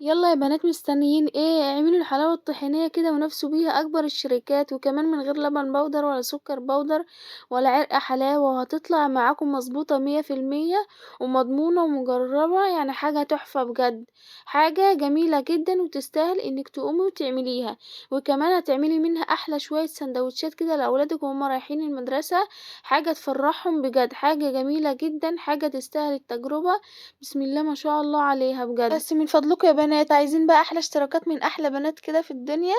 يلا يا بنات مستنيين ايه؟ اعملوا الحلاوة الطحينية كده ونافسوا بيها اكبر الشركات، وكمان من غير لبن بودر ولا سكر بودر ولا عرق حلاوة، وهتطلع معاكم مظبوطة 100% ومضمونة ومجربة، يعني حاجة تحفة بجد، حاجة جميلة جدا وتستاهل انك تقومي وتعمليها. وكمان هتعملي منها احلى شوية سندوتشات كده لاولادك وهم رايحين المدرسة، حاجة تفرحهم بجد، حاجة جميلة جدا، حاجة تستاهل التجربة. بسم الله ما شاء الله عليها بجد. بس من فضلكم يا بنات، عايزين بقى احلى اشتراكات من احلى بنات كده في الدنيا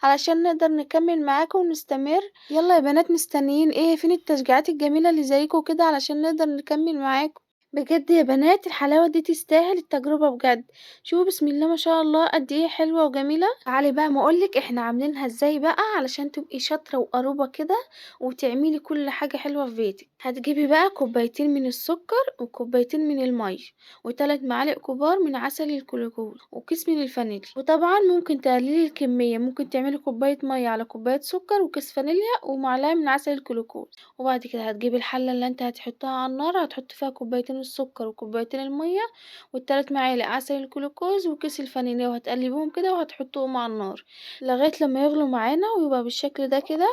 علشان نقدر نكمل معاكم ونستمر. يلا يا بنات مستنيين ايه؟ فين التشجيعات الجميلة اللي زيكم كده علشان نقدر نكمل معاكم؟ بجد يا بنات الحلاوة دي تستاهل التجربة بجد. شوفوا بسم الله ما شاء الله قد ايه حلوة وجميلة. تعالي بقى ما اقولك احنا عاملينها ازاي بقى علشان تبقي شاطرة وقروبة كده وتعملي كل حاجة حلوة في بيتك. هتجيبي بقى كوبايتين من السكر وكوبايتين من المية و3 معالق كبار من عسل الكلوكوز وكيس من الفانيليا. وطبعا ممكن تقللي الكمية، ممكن تعملي كوباية مية على كوباية سكر وكيس فانيليا ومعلقة من عسل الكلوكوز. وبعد كده هتجيبي الحلة اللي انت هتحطها على النار، هتحطي فيها كوبايتين السكر وكوبايتين المية و3 معالق عسل الجلوكوز وكيس الفانيليا، وهتقلبيهم كده وهتحطوهم على النار لغاية لما يغلوا معانا ويبقى بالشكل ده كده.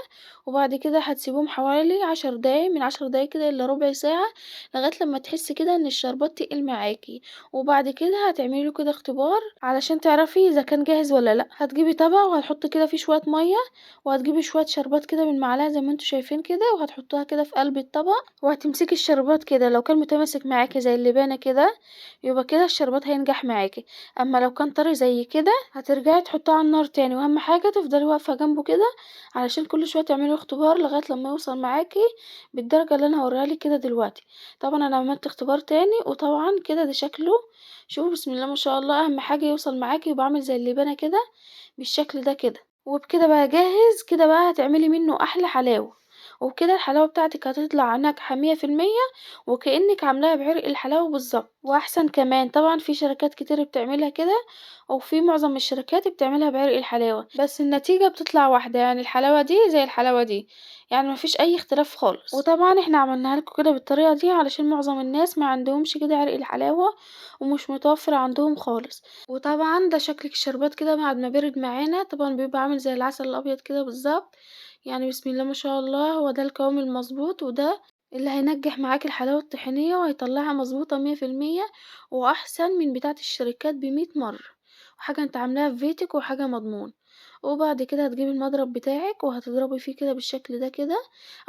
وبعد كده هتسيبوهم حوالي 10 دقايق، من 10 دقايق كده الا ربع ساعة، لغاية لما تحسي كده ان الشربات تقل معاكي. وبعد كده هتعملي له كده اختبار علشان تعرفي اذا كان جاهز ولا لا. هتجيبي طبق وهتحطي كده فيه شوية مية، وهتجيبي شوية شربات كده من معلقة زي ما انتوا شايفين كده، وهتحطوها كده في قلب الطبق، وهتمسكي الشربات كده، لو كان متماسك معاكي زي اللبانة كده يبقى كده الشربات هينجح معاكي، اما لو كان طري زي كده هترجعي تحطيه على النار تاني. واهم حاجة تفضلي واقفة جنبه كده علشان كل شوية تعملي اختبار لغاية لما يوصل معاكي بالدرجة اللي انا هوريها لك كده دلوقتي. طبعا انا عملت اختبار تاني وطبعا كده ده شكله. شوفوا بسم الله ما شاء الله، اهم حاجة يوصل معاكي يبقى عامل زي اللبانة كده بالشكل ده كده. وبكده بقى جاهز كده، بقى هتعملي منه احلى حلاوة، وبكده الحلاوة بتاعتك هتطلع ناجحة 100%، وكأنك عاملاها بعرق الحلاوة بالظبط واحسن كمان. طبعا في شركات كتير بتعملها كده، وفي معظم الشركات بتعملها بعرق الحلاوة، بس النتيجة بتطلع واحدة، يعني الحلاوة دي زي الحلاوة دي، يعني مفيش اي اختلاف خالص. وطبعا احنا عملناها لكم كده بالطريقة دي علشان معظم الناس ما عندهمش كده عرق الحلاوة ومش متوفر عندهم خالص. وطبعا ده شكل الشربات كده بعد ما برد معانا، طبعا بيبقى عامل زي العسل الابيض كده بالظبط، يعني بسم الله ما شاء الله هو ده القوام المظبوط، وده اللي هينجح معاكي الحلاوة الطحينية وهيطلعها مظبوطة 100%، واحسن من بتاعة الشركات ب100 مرة، وحاجة انت عاملاها في بيتك وحاجة مضمون. وبعد كده هتجيبي المضرب بتاعك وهتضربي فيه كده بالشكل ده كده،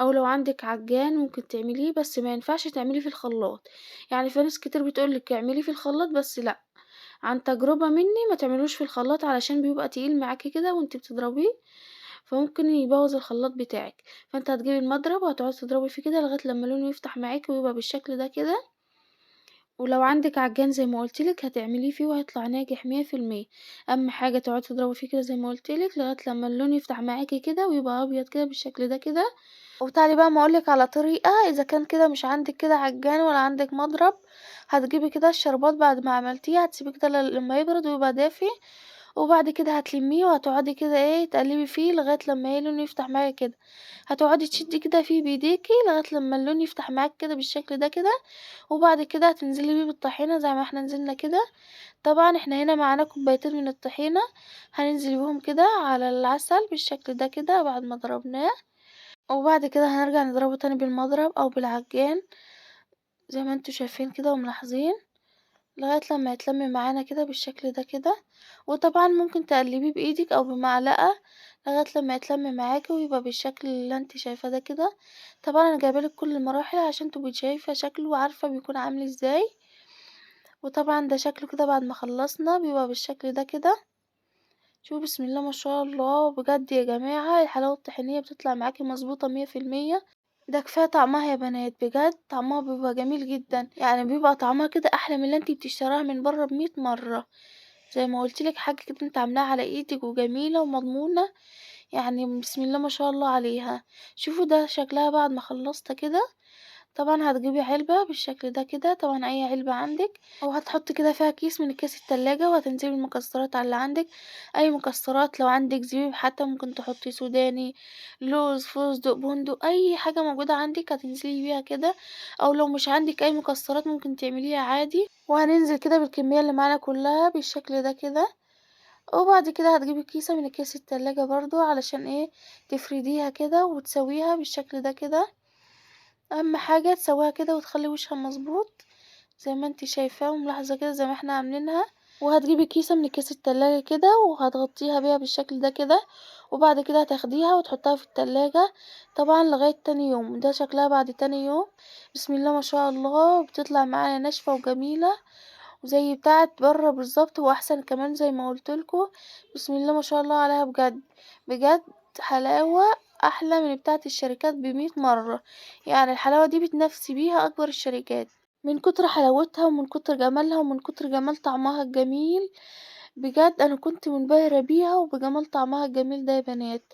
او لو عندك عجان ممكن تعمليه، بس ما ينفعش تعمليه في الخلاط. يعني في ناس كتير بتقولك اعمليه في الخلاط، بس لا، عن تجربة مني ما تعملوش في الخلاط علشان بيبقى تقيل معاكي كده وانت بتضربيه، فممكن يبوظ الخلاط بتاعك. فانت هتجيبي المضرب وهتقعدي تضربي فيه كده لغاية لما لونه يفتح معاكي ويبقى بالشكل ده كده. ولو عندك عجان زي ما قلتلك هتعمليه فيه وهيطلع ناجح 100%. اهم حاجة تقعدي تضربي فيه كده زي ما قلتلك لغاية لما اللون يفتح معاكي كده ويبقى ابيض كده بالشكل ده كده. وتعالي بقى ما اقولك على طريقة اذا كان كده مش عندك كده عجان ولا عندك مضرب. هتجيبي كده الشربات بعد ما عملتيه هتسيبيه كده لما يبرد ويبقى دافي، وبعد كده هتلميه وهتقعدي كده ايه تقلبي فيه لغاية لما ايه لونه يفتح معاكي كده. هتقعدي تشدي كده فيه بايديكي لغاية لما اللون يفتح معاك كده بالشكل ده كده. وبعد كده هتنزلي بيه بالطحينة زي ما احنا نزلنا كده. طبعا احنا هنا معانا كوبايتين من الطحينة، هننزل بيهم كده على العسل بالشكل ده كده بعد ما ضربناه. وبعد كده هنرجع نضربه تاني بالمضرب او بالعجان زي ما انتوا شايفين كده وملاحظين لغاية لما يتلم معانا كده بالشكل ده كده. وطبعا ممكن تقلبيه بايدك او بمعلقة لغاية لما يتلم معاكي ويبقى بالشكل اللي انت شايفاه ده كده. طبعا انا جايبالك كل المراحل عشان تبقي شايفة شكله وعارفة بيكون عامل ازاي. وطبعا ده شكله كده بعد ما خلصنا بيبقى بالشكل ده كده. شوفوا بسم الله ما شاء الله، بجد يا جماعة الحلاوة الطحينية بتطلع معاكي مظبوطة 100%. ده كفاية طعمها يا بنات، بجد طعمها بيبقى جميل جدا، يعني بيبقى طعمها كده احلى من اللي انتي بتشتراها من بره ب100 مرة. زي ما قلتلك حاجة كده انت عاملاها على ايدك وجميلة ومضمونة، يعني بسم الله ما شاء الله عليها. شوفوا ده شكلها بعد ما خلصت كده. طبعًا هتجيبي علبة بالشكل ده كده، طبعًا أي علبة عندِك، وهتحطي كده فيها كيس من أكياس التلاجة، وهتنزلي بالمكسرات على اللي عندِك، أي مكسرات لو عندِك زبيب حتى ممكن تحطي سوداني، لوز، فستق، بندق، أي حاجة موجودة عندِك هتنزلي بيها كده، أو لو مش عندِك أي مكسرات ممكن تعمليها عادي، وهننزل كده بالكمية اللي معانا كلها بالشكل ده كده. وبعد كده هتجيبي كيسة من أكياس التلاجة برضه علشان تفرديها كده وتسويها بالشكل ده كده. أهم حاجة تسويها كده وتخلي وشها مظبوط زي ما انتي شايفاه وملاحظة كده زي ما احنا عاملينها. وهتجيبي كيسة من أكياس التلاجة كده وهتغطيها بيها بالشكل ده كده، وبعد كده هتاخديها وتحطها في التلاجة طبعا لغاية تاني يوم. ده شكلها بعد تاني يوم، بسم الله ما شاء الله، بتطلع معانا ناشفة وجميلة وزي بتاعة برّه بالضبط وأحسن كمان زي ما قُلت لكم. بسم الله ما شاء الله عليها بجد، بجد حلاوة أحلى من بتاعة الشركات ب100 مرّة، يعني الحلاوة دي بتنافسي بيها أكبر الشركات، من كتر حلاوتها ومن كتر جمالها ومن كتر جمال طعمها الجميل. بجد أنا كنت منبهرة بيها وبجمال طعمها الجميل ده يا بنات،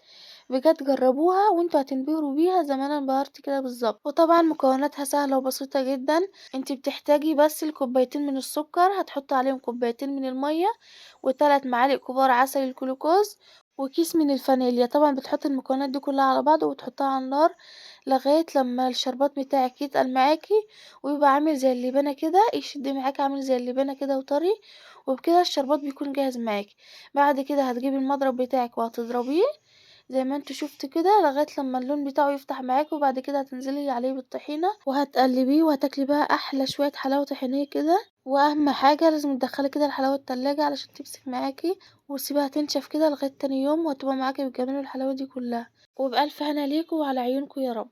بجد جربوها وانتوا هتنبهروا بيها زي ما انا انبهرت كده بالظبط. وطبعا مكوناتها سهلة وبسيطة جدا، انتي بتحتاجي بس لكوبايتين من السكر، هتحطي عليهم كوبايتين من المية، و3 معالق كبار عسل الجلوكوز، وكيس من الفانيليا. طبعا بتحطي المكونات دي كلها على بعض وتحطها على النار لغاية لما الشربات بتاعك يتقل معاكي ويبقى عامل زي اللبانة كده، يشد معاكي عامل زي اللبانة كده وطري، وبكده الشربات بيكون جاهز معاكي. بعد كده هتجيبي المضرب بتاعك وهتضربيه زي ما انتوا شفتوا كده لغاية لما اللون بتاعه يفتح معاكي، وبعد كده هتنزلي عليه بالطحينة وهتقلبيه وهتاكلي بقى احلى شوية حلاوة طحينية كده. واهم حاجة لازم تدخلي كده الحلاوة التلاجة علشان تمسك معاكي، وتسيبيها تنشف كده لغاية تاني يوم وهتبقى معاكي بالجمال والحلاوة دي كلها. وبألف هنا ليكوا وعلى عيونكوا يا رب.